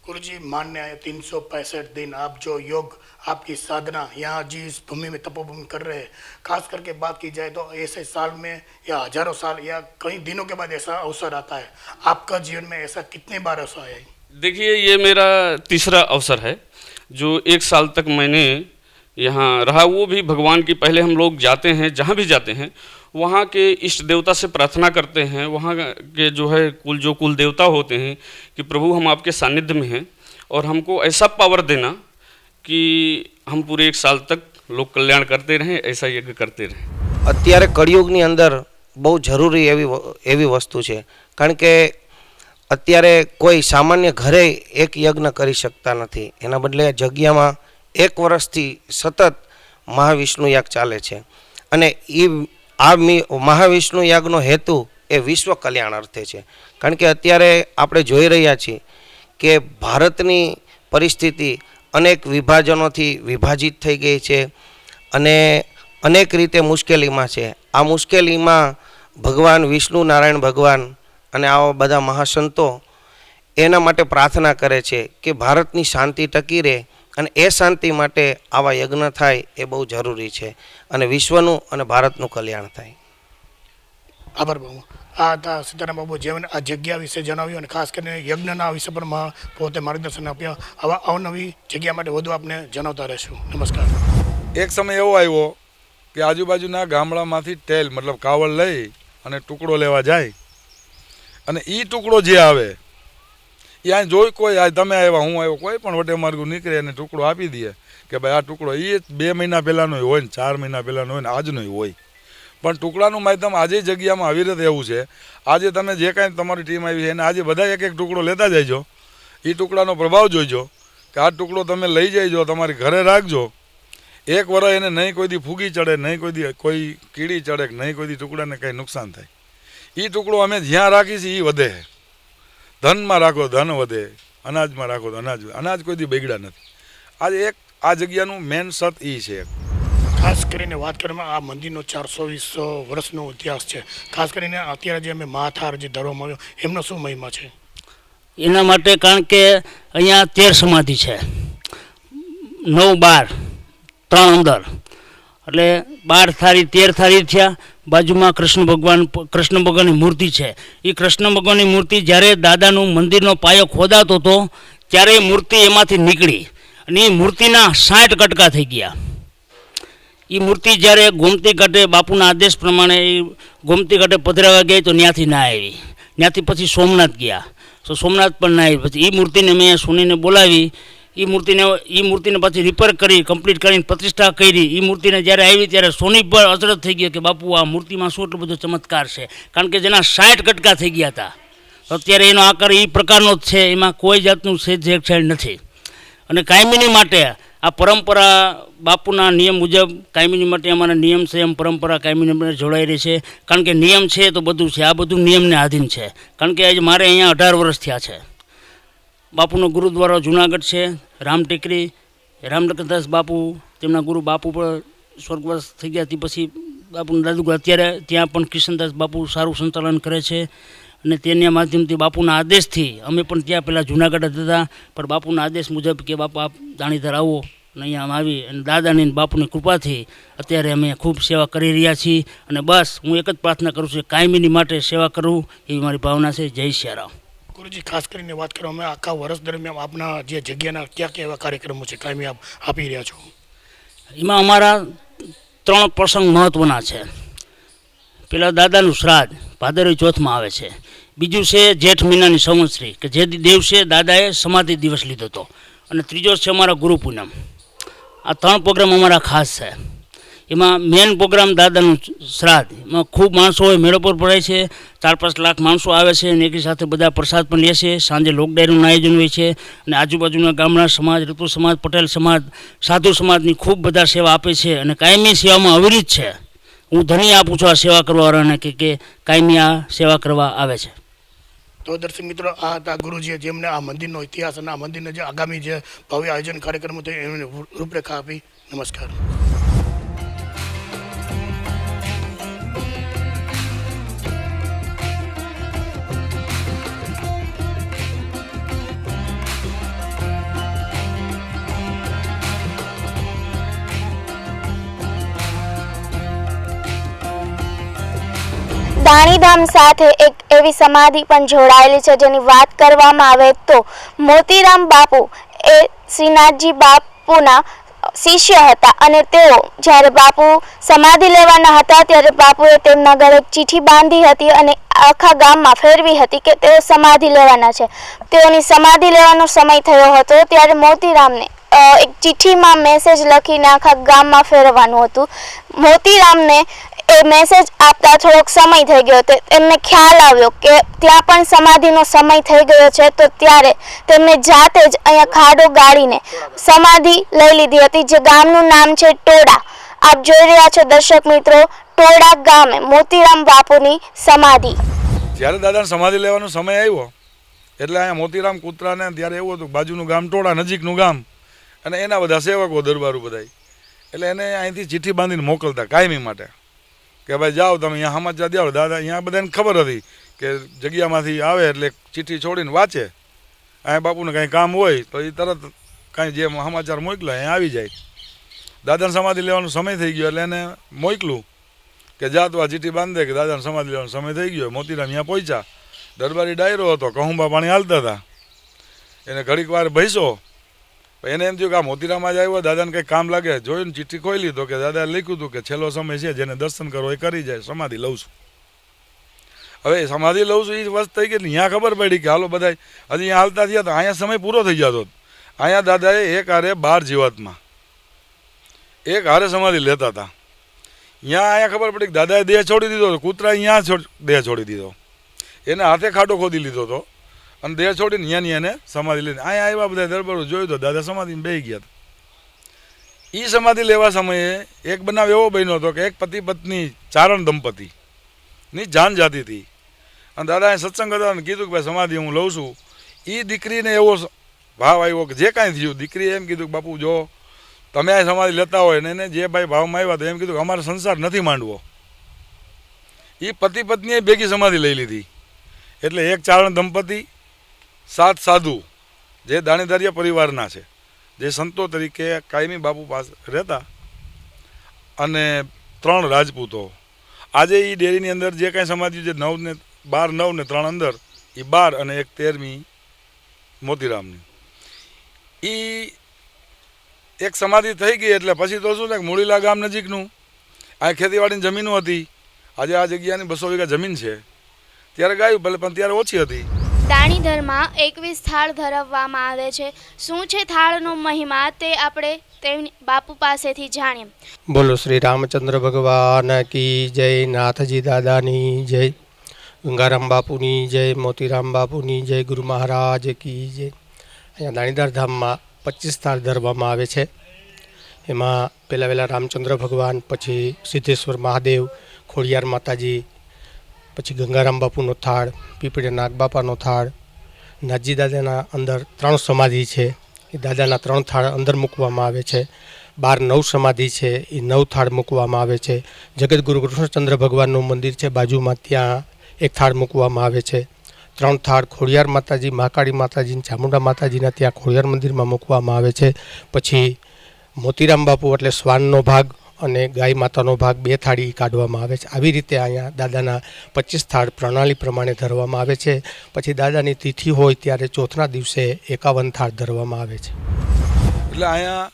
गुरु जी मानने आए 365 दिन आप जो योग आपकी साधना यहाँ जी इस भूमि में तपोभूमि कर रहे हैं, खास करके बात की जाए तो ऐसे साल में या हजारों साल या कई दिनों के बाद ऐसा अवसर आता है. आपका जीवन में ऐसा कितने बार अवसर आया है? देखिए, ये मेरा तीसरा अवसर है. जो 1 साल तक मैंने यहाँ रहा, वो भी भगवान की पहले हम लोग जाते हैं, जहाँ भी जाते हैं वहाँ के इष्ट देवता से प्रार्थना करते हैं, वहाँ के जो है कुल देवता होते हैं कि प्रभु हम आपके सानिध्य में हैं और हमको ऐसा पावर देना कि हम पूरे 1 साल तक लोक कल्याण करते रहें, ऐसा यज्ञ करते रहें। અત્યારે કળિયુગની અંદર બહુ જરૂરી એવી વસ્તુ છે, કારણ કે અત્યારે કોઈ સામાન્ય ઘરે એક યજ્ઞ કરી શકતા નથી. એના બદલે જગ્યામાં 1 વર્ષથી સતત મહાવિષ્ણુ યાગ ચાલે છે અને આ મહાવિષ્ણુ યાગનો હેતુ એ વિશ્વ કલ્યાણ અર્થે છે. કારણ કે અત્યારે આપણે જોઈ રહ્યા છીએ કે ભારતની પરિસ્થિતિ અનેક વિભાજનોથી વિભાજિત થઈ ગઈ છે અને અનેક રીતે મુશ્કેલીમાં છે. આ મુશ્કેલીમાં ભગવાન વિષ્ણુ નારાયણ ભગવાન અને આવા બધા મહાસંતો એના માટે પ્રાર્થના કરે છે કે ભારતની શાંતિ ટકી રહે અને એ શાંતિ માટે આવા યજ્ઞ થાય એ બહુ જરૂરી છે અને વિશ્વનું અને ભારતનું કલ્યાણ થાય. આભાર બાબુ. આ હતા સીતારામ બાબુ, જેમણે આ જગ્યા વિશે જણાવ્યું અને ખાસ કરીને યજ્ઞના વિશે પણ પોતે માર્ગદર્શન આપ્યા. આવા અવનવી જગ્યા માટે વધુ આપને જણાવતા રહેશું. નમસ્કાર. એક સમય એવો આવ્યો કે આજુબાજુના ગામડામાંથી ટેલ મતલબ કાવડ લઈ અને ટુકડો લેવા જાય અને એ ટુકડો જે આવે એ આ જોઈ કોઈ આ તમે આવ્યા હું આવ્યો કોઈ પણ વટે માર્ગું નીકળે અને ટુકડો આપી દે કે ભાઈ આ ટુકડો એ 2 મહિના પહેલાંનો હોય ને 4 મહિના પહેલાંનો હોય ને આજનો હોય. પણ ટુકડાનું માધ્યમ આજે જગ્યામાં અવિરત એવું છે. આજે તમે જે કાંઈ તમારી ટીમ આવી છે એને આજે બધા એક ટુકડો લેતા જઈજો. એ ટુકડાનો પ્રભાવ જોઈજો કે આ ટુકડો તમે લઈ જઈજો, તમારી ઘરે રાખજો. 1 વર્ષ એને નહીં કોઈ દી ફૂગી ચડે, નહીં કોઈ દી કોઈ કીડી ચડે, નહીં કોઈ દી ટુકડાને કંઈ નુકસાન થાય. એ ટુકડો અમે જ્યાં રાખી છીએ એ વધે. ધનમાં રાખો ધન વધે, અનાજમાં રાખો તો અનાજ કોઈ દી બગડ્યા નથી. આજે આ જગ્યાનું મેન સત એ છે. ખાસ કરીને વાત કરવામાં આ મંદિરનો 420 વર્ષનો ઇતિહાસ છે. ખાસ કરીને અત્યારે જે અમે મહાથાર જે ધરવામાં આવ્યો એમનો શું મહિમા છે? એના માટે કારણ કે અહીંયા 13 સમાધિ છે, 9 12 3 અંદર, એટલે 12 થાળી 13 થાળી થયા. બાજુમાં કૃષ્ણ ભગવાનની મૂર્તિ છે. એ કૃષ્ણ ભગવાનની મૂર્તિ જ્યારે દાદાનું મંદિરનો પાયો ખોદાતો હતો ત્યારે એ મૂર્તિ એમાંથી નીકળી અને એ મૂર્તિના 60 કટકા થઈ ગયા. એ મૂર્તિ જ્યારે ગોમતી ઘાટે બાપુના આદેશ પ્રમાણે એ ગોમતી ઘાટે પધરાવા ગઈ તો ત્યાંથી ના આવી. ત્યાંથી પછી સોમનાથ ગયા તો સોમનાથ પણ ના આવી. પછી એ મૂર્તિને મેં સુનીને બોલાવી, એ મૂર્તિને પછી રિપેર કરી કમ્પ્લીટ કરીને પ્રતિષ્ઠા કરી. એ મૂર્તિને જ્યારે આવી ત્યારે સોની પર અચરજ થઈ ગયો કે બાપુ આ મૂર્તિમાં શું એટલો બધો ચમત્કાર છે, કારણ કે જેના 60 કટકા થઈ ગયા હતા. અત્યારે એનો આકાર એ પ્રકારનો જ છે, એમાં કોઈ જાતનું છેડછાડ નથી. અને કાયમીની માટે આ પરંપરા બાપુના નિયમ મુજબ કાયમીની માટે અમારા નિયમ છે, એમ પરંપરા કાયમીની માટે જોડાઈ રહી છે. કારણ કે નિયમ છે તો બધું છે, આ બધું નિયમને આધીન છે. કારણ કે આજે મારે અહીંયા 18 વર્ષ થયા છે. બાપુનો ગુરુદ્વારો જુનાગઢ છે, રામ ટેકરી, રામલખનદાસ બાપુ, તેમના ગુરુ બાપુ પણ સ્વર્ગવાસ થઈ ગયા. તે પછી બાપુના દાદુ અત્યારે ત્યાં પણ કિશનદાસ બાપુ સારું સંચાલન કરે છે અને તેના માધ્યમથી બાપુના આદેશથી અમે પણ ત્યાં પહેલાં જુનાગઢ હતા, પણ બાપુના આદેશ મુજબ કે બાપુ આપ દાણીધર આવો અને અહીંયા આવી અને દાદાની બાપુની કૃપાથી અત્યારે અમે ખૂબ સેવા કરી રહ્યા છીએ. અને બસ હું એક જ પ્રાર્થના કરું છું, કાયમીની માટે સેવા કરું એવી મારી ભાવના છે. જય સિયારામ. ગુરુજી, ખાસ કરીને વાત કરો, અમે આખા વર્ષ દરમિયાન આપના જે જગ્યાના ક્યાં ક્યાં એવા કાર્યક્રમો છે કાયમી આપ આપી રહ્યા છો? એમાં અમારા 3 પ્રસંગ મહત્ત્વના છે. પેલા દાદાનું શ્રાદ્ધ ભાદરવી ચોથમાં આવે છે. બીજું છે જેઠ મહિનાની સંવત્સરી કે જે દિવસે દાદાએ સમાધિ દિવસ લીધો હતો. અને ત્રીજો છે અમારા ગુરુ પૂનમ. આ 3 પ્રોગ્રામ અમારા ખાસ છે. એમાં મેન પ્રોગ્રામ દાદાનું શ્રાદ્ધ, એમાં ખૂબ માણસો હોય, મેળો પર ભરાય છે. 4-5 લાખ માણસો આવે છે અને એકી સાથે બધા પ્રસાદ પણ લે છે. સાંજે લોકડાયરીનું આયોજન હોય છે અને આજુબાજુના ગામના સમાજ, રતુ સમાજ, પટેલ સમાજ, સાધુ સમાજની ખૂબ બધા સેવા આપે છે અને કાયમી સેવામાં અવિરત છે. હું ધન્ય આપું છું આ સેવા કરવાવાળાને કે કાયમી આ સેવા કરવા આવે છે. તો દર્શક મિત્રો, આ હતા ગુરુજીએ જેમને આ મંદિરનો ઇતિહાસ અને આ મંદિરના જે આગામી જે ભવ્ય આયોજન કાર્યક્રમો થયો એમને રૂપરેખા આપી. નમસ્કાર. દાણીધામ સાથે એક એવી સમાધિ પણ જોડાયેલી છે જેની વાત કરવામાં આવે તો મોતીરામ બાપુ એ શ્રીનાથજી બાપુના શિષ્ય હતા અને તેઓ જ્યારે બાપુ સમાધિ લેવાના હતા ત્યારે બાપુએ તેમના ગળે ચિઠ્ઠી બાંધી હતી અને આખા ગામમાં ફેરવી હતી કે તેઓ સમાધિ લેવાના છે. તેઓની સમાધિ લેવાનો સમય થયો હતો ત્યારે મોતીરામને એક ચિઠ્ઠીમાં મેસેજ લખીને આખા ગામમાં ફેરવવાનું હતું. મોતીરામને એ મેસેજ આપતા થોડોક સમય થઈ ગયો હતો. એમને ખ્યાલ આવ્યો કે ત્યાં પણ સમાધિનો સમય થઈ ગયો છે, તો ત્યારે તેમને જાતે જ અહીંયા ખાડો ગાળીને સમાધિ લઈ લીધી હતી, જે ગામનું નામ છે ટોડા. આપ જોઈ રહ્યા છો દર્શક મિત્રો, ટોડા ગામે મોતીરામ બાપુની સમાધિ. જ્યારે દાદાને સમાધિ લેવાનો સમય આવ્યો એટલે અહીંયા મોતીરામ કૂતરાને ત્યારે એવું હતું, બાજુનું ગામ ટોળા, નજીકનું ગામ, અને એના બધા સેવકો દરબારું બધાય, એટલે એને અહીંથી ચિઠ્ઠી બાંધીને મોકલતા કાયમી માટે કે ભાઈ જાઓ તમે અહીંયા સમાચાર દો. દાદા અહીંયા બધાને ખબર હતી કે જગ્યામાંથી આવે એટલે ચિઠ્ઠી છોડીને વાંચે, અહીંયા બાપુને કાંઈ કામ હોય તો એ તરત કાંઈ જે સમાચાર મોકલા અહીંયા આવી જાય. દાદાને સમાધિ લેવાનો સમય થઈ ગયો એટલે એને મોકલું કે જા તો આ ચિઠ્ઠી બાંધે કે દાદાને સમાધિ લેવાનો સમય થઈ ગયો. મોતીરામ અહીંયા પહોંચ્યા, દરબારી ડાયરો હતો, કહુંબા પાણી હાલતા હતા, એને ઘડીક વાર ભૈસો. એને એમ થયું કે આ મોતીરામ જ આવ્યો, દાદાને કંઈક કામ લાગે. જોયું ચિઠ્ઠી ખોલી તો કે દાદાએ લખ્યું હતું કે છેલ્લો સમય છે, જેને દર્શન કરો એ કરી જાય, સમાધિ લઉં છું. હવે સમાધિ લઉં છું એ વસ્તુ થઈ ગઈ. અહીંયા ખબર પડી કે હાલો બધા હજી અહીંયા હાલતા થયા તો અહીંયા સમય પૂરો થઈ જતો. અહીંયા દાદાએ એક હારે 12 જીવાતમાં એક હારે સમાધિ લેતા હતા. અહીંયા ખબર પડી કે દાદાએ દેહ છોડી દીધો, કૂતરા અહીંયા દેહ છોડી દીધો, એને હાથે ખાડો ખોદી લીધો હતો અને દેહ છોડીને અહીંયાની એને સમાધિ લઈને અહીંયા આવ્યા. બધા દરબારો જોયું તો દાદા સમાધિમાં બેસી ગયા હતા. એ સમાધિ લેવા સમયે એક બનાવ એવો બન્યો હતો કે એક પતિ પત્ની ચારણ દંપતીની જાન જાતી હતી અને દાદાએ સત્સંગ હતા અને કીધું કે ભાઈ સમાધિ હું લઉં છું. એ દીકરીને એવો ભાવ આવ્યો કે જે કાંઈ થયું, દીકરીએ એમ કીધું કે બાપુ જો તમે આ સમાધિ લેતા હોય ને એને જે ભાઈ ભાવમાં આવ્યા તો એમ કીધું કે અમારે સંસાર નથી માંડવો. એ પતિ પત્નીએ ભેગી સમાધિ લઈ લીધી. એટલે એક ચારણ દંપતી, 7 સાધુ જે દાણીધારિયા પરિવારના છે, જે સંતો તરીકે કાયમી બાપુ પાસે રહેતા, અને 3 રાજપૂતો. આજે એ ડેરીની અંદર જે કાંઈ સમાધિ છે 9 ને 12, 9 ને 3 અંદર, એ 12 અને એક 13મી મોતીરામની. એ એક સમાધિ થઈ ગઈ એટલે પછી તો શું છે કે મૂળીલા ગામ નજીકનું આ ખેતીવાડીની જમીનો હતી. આજે આ જગ્યાની 200 વીઘા જમીન છે. ત્યારે ગાયું ભલે પણ ત્યારે ઓછી હતી. દાણીધરમાં 21 થાળ ધરાવવામાં આવે છે. શું છે થાળનો મહિમા તે આપણે તેમની બાપુ પાસેથી જાણીએ. બોલો શ્રી રામચંદ્ર ભગવાન કી જય, નાથજી દાદાની જય, ગંગારામ બાપુની જય, મોતીરામ બાપુની જય, ગુરુ મહારાજ કી જય. અહીંયા દાણીધાર ધામમાં 25 થાળ ધરવામાં આવે છે. એમાં પહેલાં રામચંદ્ર ભગવાન, પછી સિદ્ધેશ્વર મહાદેવ, ખોડિયાર માતાજી, પછી ગંગારામ બાપુનો થાળ, પીપળે નાગબાપાનો થાળ. નાથજી દાદાના અંદર 3 સમાધિ છે, એ દાદાના 3 થાળ અંદર મૂકવામાં આવે છે. 12 9 સમાધિ છે, એ 9 થાળ મૂકવામાં આવે છે. જગતગુરુ કૃષ્ણચંદ્ર ભગવાનનું મંદિર છે બાજુમાં, ત્યાં 1 થાળ મૂકવામાં આવે છે. 3 થાળ ખોડિયાર માતાજી, મહાકાળી માતાજી, ચામુંડા માતાજીના ત્યાં ખોડિયાર મંદિરમાં મૂકવામાં આવે છે. પછી મોતીરામ બાપુ એટલે શ્વાનનો ભાગ અને ગાય માતાનો ભાગ 2 થાળી કાઢવામાં આવે છે. આવી રીતે અહીંયા દાદાના 25 થાળ પ્રણાલી પ્રમાણે ધરવામાં આવે છે. પછી દાદાની તિથિ હોય ત્યારે ચોથના દિવસે 51 થાળ ધરવામાં આવે છે. એટલે અહીંયા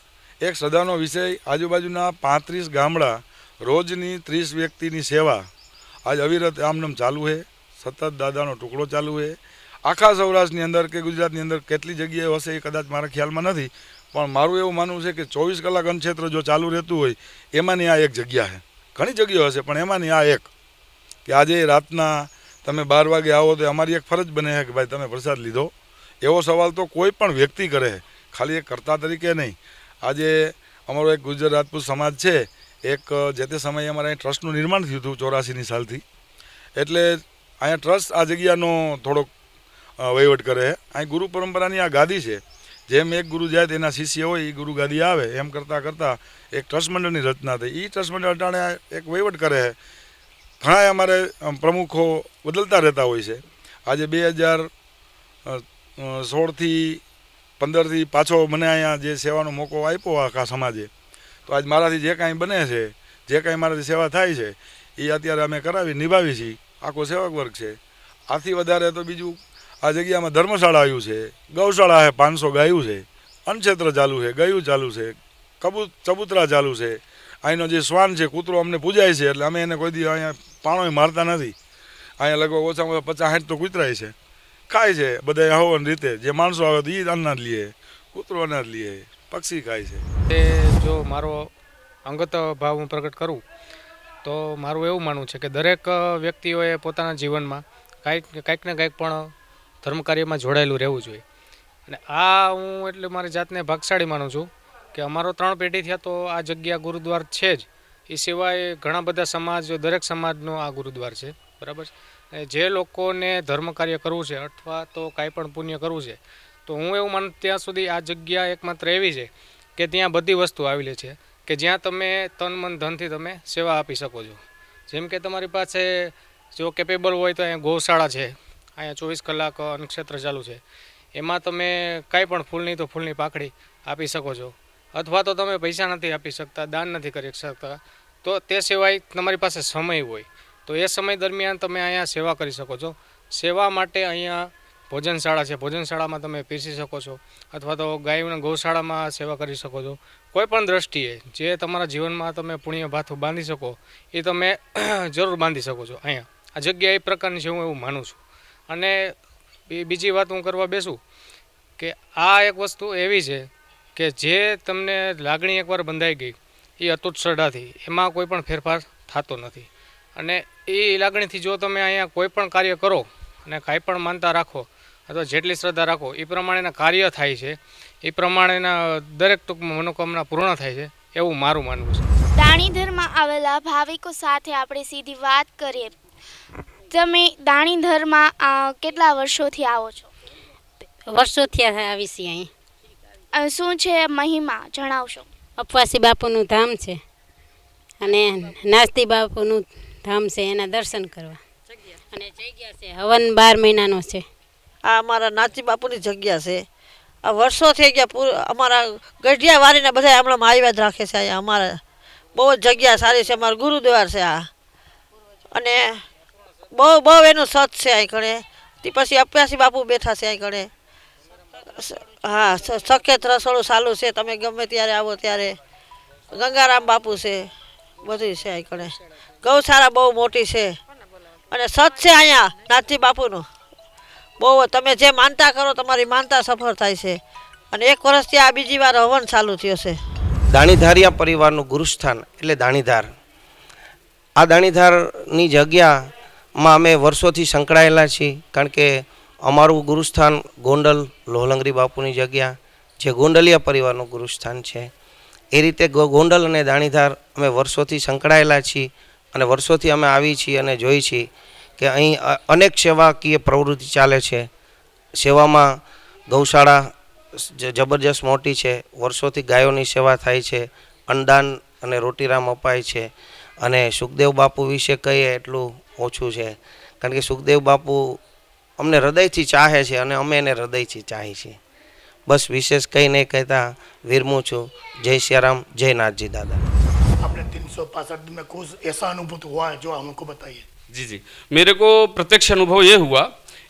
એક શ્રદ્ધાનો વિષય, આજુબાજુના 35 ગામડા, રોજની 30 વ્યક્તિની સેવા આજ અવિરત આમનામ ચાલુ છે. સતત દાદાનો ટુકડો ચાલુ છે. આખા સૌરાષ્ટ્રની અંદર કે ગુજરાતની અંદર કેટલી જગ્યાએ હશે એ કદાચ મારા ખ્યાલમાં નથી, પણ મારું એવું માનવું છે કે 24 કલાક અન્નક્ષેત્ર જો ચાલુ રહેતું હોય એમાંની આ એક જગ્યા છે. ઘણી જગ્યાઓ હશે પણ એમાંની આ એક, કે આજે રાતના તમે 12 વાગે આવો તો અમારી એક ફરજ બને છે કે ભાઈ તમે પ્રસાદ લીધો. એવો સવાલ તો કોઈ પણ વ્યક્તિ કરે છે, ખાલી એક કર્તા તરીકે નહીં. આજે અમારો એક ગુજર રાજપૂત સમાજ છે, એક જે તે સમયે અમારે અહીં ટ્રસ્ટનું નિર્માણ થયું હતું 84ની સાલથી. એટલે અહીંયા ટ્રસ્ટ આ જગ્યાનો થોડોક વહીવટ કરે છે. અહીં ગુરુ પરંપરાની આ ગાદી છે. જેમ એક ગુરુ જાય તેના શિષ્ય હોય એ ગુરુ ગાદી આવે, એમ કરતાં કરતાં એક ટ્રસ્ટ મંડળની રચના થઈ. એ ટ્રસ્ટ મંડળ અટાણે એક વહીવટ કરે છે. ઘણા અમારે પ્રમુખો બદલતા રહેતા હોય છે. આજે 2016થી 15થી પાછો મને અહીંયા જે સેવાનો મોકો આપ્યો આખા સમાજે, તો આજ મારાથી જે કાંઈ બને છે, જે કાંઈ મારાથી સેવા થાય છે એ અત્યારે અમે કરાવી નિભાવી છીએ. આખો સેવક વર્ગ છે. આથી વધારે તો બીજું આ જગ્યામાં ધર્મશાળા આવ્યું છે, ગૌશાળા છે, 500 ગાયું છે, અન્નક્ષેત્ર ચાલુ છે, ગયું ચાલુ છે, ચબૂતરા ચાલુ છે. અહીંનો જે શ્વાન છે કૂતરો અમને પૂજાય છે એટલે અમે એને કોઈ દી અહીંયા પાણોય મારતા નથી. અહીંયા લગભગ ઓછામાં ઓછા 50-60 તો કૂતરાય છે, ખાય છે બધા હવન રીતે. જે માણસો આવે તો એ અનાજ લે, કૂતરો અનાજ લે, પક્ષી ખાય છે. તે જો મારો અંગત ભાવ હું પ્રગટ કરું તો મારું એવું માનવું છે કે દરેક વ્યક્તિઓએ પોતાના જીવનમાં કાંઈક ને કાંઈક પણ ધર્મ કાર્યમાં જોડાયેલું રહેવું જોઈએ. અને આ હું એટલે મારી જાતને ભાગશાળી માનું છું કે અમારો 3 પેઢી થયા તો આ જગ્યા ગુરુદ્વાર છે જ. એ સિવાય ઘણા બધા સમાજ, દરેક સમાજનો આ ગુરુદ્વાર છે, બરાબર છે. જે લોકોને ધર્મ કાર્ય કરવું છે અથવા તો કાંઈ પણ પુણ્ય કરવું છે તો હું એવું માનું ત્યાં સુધી આ જગ્યા એકમાત્ર એવી છે કે ત્યાં બધી વસ્તુ આવેલી છે કે જ્યાં તમે તન મન ધનથી તમે સેવા આપી શકો છો. જેમ કે તમારી પાસે જો કેપેબલ હોય તો અહીંયા ગૌશાળા છે, અહીંયા 24 કલાક અન્નક્ષેત્ર ચાલુ છે. એમાં તમે કાંઈ પણ ફૂલની તો ફૂલની પાકડી આપી શકો છો. અથવા તો તમે પૈસા નથી આપી શકતા, દાન નથી કરી શકતા, તો તે સિવાય તમારી પાસે સમય હોય તો એ સમય દરમિયાન તમે અહીંયા સેવા કરી શકો છો. સેવા માટે અહીંયા ભોજનશાળા છે, ભોજનશાળામાં તમે પીરસી શકો છો. અથવા તો ગાયના ગૌશાળામાં સેવા કરી શકો છો. કોઈ પણ દ્રષ્ટિએ જે તમારા જીવનમાં તમે પુણ્ય ભાથું બાંધી શકો એ તમે જરૂર બાંધી શકો છો. અહીંયા આ જગ્યા એ પ્રકારની છે, હું એવું માનું છું. અને બીજી વાત હું કરવા બેસું કે આ એક વસ્તુ એવી છે કે જે તમને લાગણી એકવાર બંધાઈ ગઈ એ અતૂટ શ્રદ્ધાથી એમાં કોઈ પણ ફેરફાર થતો નથી. અને એ લાગણીથી જો તમે અહીંયા કોઈ પણ કાર્ય કરો અને કાંઈ પણ માનતા રાખો અથવા જેટલી શ્રદ્ધા રાખો એ પ્રમાણેના કાર્ય થાય છે, એ પ્રમાણેના દરેક ટૂંકમાં મનોકામના પૂર્ણ થાય છે, એવું મારું માનવું છે. દાણીધરમાં આવેલા ભાવિકો સાથે આપણે સીધી વાત કરીએ. તમે દાણીધરમાં કેટલા વર્ષોથી આવો છો? વર્ષોથી આવી છીએ અહીં. શું છે મહિમા જણાવશો? અપવાસી બાપુનું ધામ છે અને નાસ્તી બાપુનું ધામ છે, એના દર્શન કરવા. અને જગ્યા છે હવન 12 મહિનાનો છે. આ અમારા નાસ્તી બાપુની જગ્યા છે. આ વર્ષો થઈ ગયા. અમારા ગઢિયા વારીને બધા હમણાં આવ્યા જ રાખે છે. અહીંયા અમારે બહુ જ જગ્યા સારી છે. અમારું ગુરુદ્વાર છે આ. અને બહુ એનું સત છે અહીં કણે. તે પછી અપ્યાસી બાપુ બેઠા છે અહીં કણે. હા, સખેત રસોડું ચાલુ છે, તમે ગમે ત્યારે આવો ત્યારે. ગંગારામ બાપુ છે, બધું છે અહીં કણે. ગૌશાળા બહુ મોટી છે અને સત છે અહીંયા નાથજી બાપુનું. બહુ તમે જે માનતા કરો તમારી માનતા સફળ થાય છે. અને 1 વર્ષથી આ બીજી વાર હવન ચાલુ થયો છે. દાણીધારિયા પરિવારનું ગુરુસ્થાન એટલે દાણીધાર. આ દાણીધારની જગ્યામાં અમે વર્ષોથી સંકળાયેલા છીએ. કારણ કે અમારું ગુરુસ્થાન ગોંડલ લોહલંગરી બાપુની જગ્યા, જે ગોંડલિયા પરિવારનું ગુરુસ્થાન છે. એ રીતે ગોંડલ અને દાણીધાર અમે વર્ષોથી સંકળાયેલા છીએ અને વર્ષોથી અમે આવી છીએ અને જોઈ છીએ કે અહીં અનેક સેવાકીય પ્રવૃત્તિ ચાલે છે. સેવામાં ગૌશાળા જબરજસ્ત મોટી છે. વર્ષોથી ગાયોની સેવા થાય છે, અન્નદાન અને રોટીરામ અપાય છે. અને સુખદેવ બાપુ વિશે કહીએ એટલું ઓછું છે. કારણ કે સુખદેવ બાપુ અમને હૃદયથી ચાહે છે અને અમે એને હૃદયથી ચાહીએ છીએ. બસ વિશેષ કંઈ નહીં કહેતા વિરમું છું. जय सियाराम, जय नाथ जी दादा। आपने 365 में कुछ ऐसा अनुभूत हुआ है जो हमको बताइए। जी जी, मेरे को प्रत्यक्ष अनुभव ये हुआ।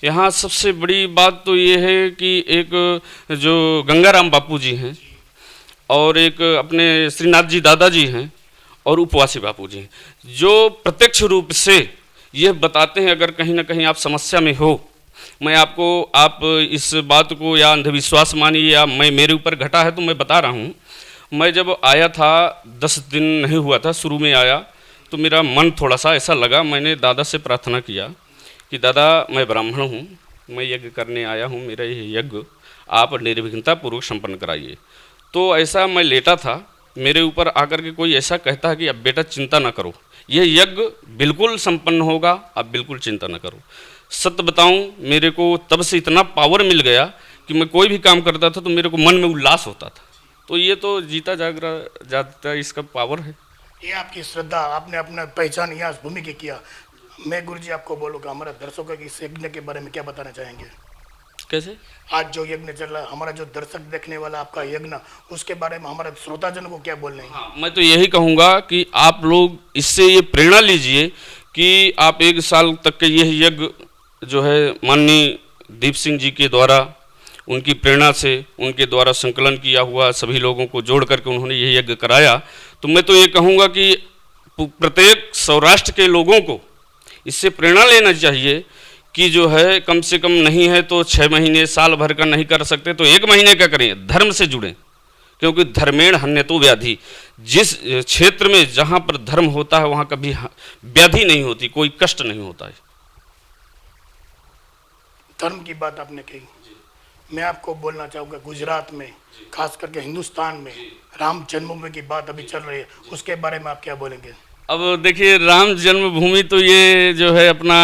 यहाँ सबसे बड़ी बात तो ये है कि एक जो गंगाराम बापू जी हैं और एक अपने श्रीनाथ जी दादाजी हैं और उपवासी बापू जी हैं, जो प्रत्यक्ष रूप से यह बताते हैं अगर कहीं ना कहीं आप समस्या में हो। मैं आपको आप इस बात को या अंधविश्वास मानिए या मैं मेरे ऊपर घटा है तो मैं बता रहा हूँ। मैं जब आया था 10 दिन नहीं हुआ था, शुरू में आया तो मेरा मन थोड़ा सा ऐसा लगा। मैंने दादा से प्रार्थना किया कि दादा मैं ब्राह्मण हूँ, मैं यज्ञ करने आया हूँ, मेरा ये यज्ञ आप निर्विघ्नता पूर्वक संपन्न कराइए। तो ऐसा मैं लेटा था, मेरे ऊपर आकर के कोई ऐसा कहता है कि अब बेटा चिंता ना करो, यह यज्ञ बिल्कुल संपन्न होगा, आप बिल्कुल चिंता ना करो। सत्य बताऊं, मेरे को तब से इतना पावर मिल गया कि मैं कोई भी काम करता था तो मेरे को मन में उल्लास होता था। तो ये तो जीता जागता इसका पावर है। ये आपकी श्रद्धा, आपने अपना पहचान यहाँ भूमि की किया। मैं गुरुजी आपको बोलूँगा, हमारे दर्शकों के इस यज्ञ के बारे में क्या बताना चाहेंगे? कैसे? आज जो यज्ञ चल रहा है, हमारा जो दर्शक देखने वाला आपका यज्ञ, उसके बारे में हमारे श्रोताजन को क्या बोलना है? हाँ, मैं तो यही कहूँगा कि आप लोग इससे ये प्रेरणा लीजिए कि आप 1 साल तक के यह यज्ञ जो है माननीय दीप सिंह जी के द्वारा उनकी प्रेरणा से, उनके द्वारा संकलन किया हुआ सभी लोगों को जोड़ करके उन्होंने ये यज्ञ कराया। तो मैं तो ये कहूँगा कि प्रत्येक सौराष्ट्र के लोगों को इससे प्रेरणा लेना चाहिए कि जो है कम से कम नहीं है तो 6 महीने साल भर का नहीं कर सकते तो 1 महीने का करें, धर्म से जुड़ें, क्योंकि धर्मेण हन्यतो व्याधि। जिस क्षेत्र में जहाँ पर धर्म होता है वहाँ कभी व्याधि नहीं होती, कोई कष्ट नहीं होता है। धर्म की बात आपने कही, मैं आपको बोलना चाहूँगा गुजरात में खास करके हिंदुस्तान में राम जन्मभूमि की बात अभी चल रही है, उसके बारे में आप क्या बोलेंगे? अब देखिए, राम जन्मभूमि तो ये जो है अपना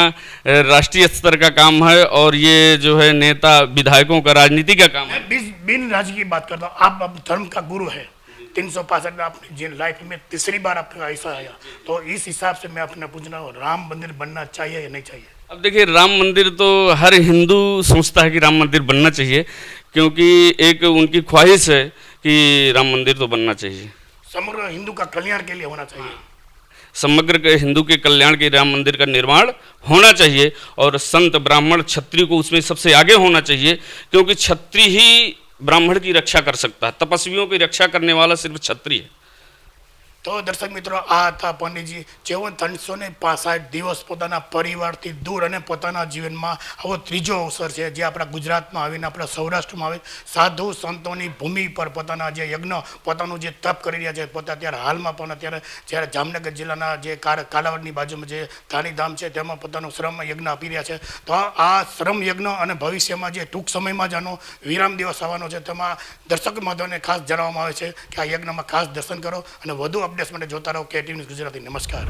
राष्ट्रीय स्तर का काम है और ये जो है नेता विधायकों का राजनीति का काम है। बिन राज्य की बात करता हूँ, आप अब धर्म का गुरु है, 365 में आपने जिन लाइफ में तीसरी बार आपका ऐसा आया, तो इस हिसाब से मैं अपने पूछना हूँ, राम मंदिर बनना चाहिए या नहीं चाहिए? अब देखिए, राम मंदिर तो हर हिंदू सोचता है कि राम मंदिर बनना चाहिए, क्योंकि एक उनकी ख्वाहिश है कि राम मंदिर तो बनना चाहिए। समग्र हिंदू का कल्याण के लिए होना चाहिए। समग्र के हिंदू के कल्याण के राम मंदिर का निर्माण होना चाहिए और संत ब्राह्मण क्षत्रिय को उसमें सबसे आगे होना चाहिए, क्योंकि क्षत्रिय ही ब्राह्मण की रक्षा कर सकता है। तपस्वियों की रक्षा करने वाला सिर्फ क्षत्रिय है। તો દર્શક મિત્રો, આ હતા પંડિતજી જેઓ 365 દિવસ પોતાના પરિવારથી દૂર અને પોતાના જીવનમાં આવો ત્રીજો અવસર છે જે આપણા ગુજરાતમાં આવીને આપણા સૌરાષ્ટ્રમાં આવે સાધુ સંતોની ભૂમિ પર પોતાના જે યજ્ઞ પોતાનું જે તપ કરી રહ્યા છે, પોતે અત્યારે હાલમાં પણ અત્યારે જ્યારે જામનગર જિલ્લાના જે કાલાવડની બાજુમાં જે ધાણીધામ છે તેમાં પોતાનું શ્રમ યજ્ઞ આપી રહ્યા છે। તો આ શ્રમ યજ્ઞ અને ભવિષ્યમાં જે ટૂંક સમયમાં જ આનો વિરામ દિવસ આવવાનો છે તેમાં દર્શક મહોદયને ખાસ જણાવવામાં આવે છે કે આ યજ્ઞમાં ખાસ દર્શન કરો અને વધુ अपडेट्स માટે જોતા રહો KTV ન્યૂઝ ગુજરાતી। નમસ્કાર।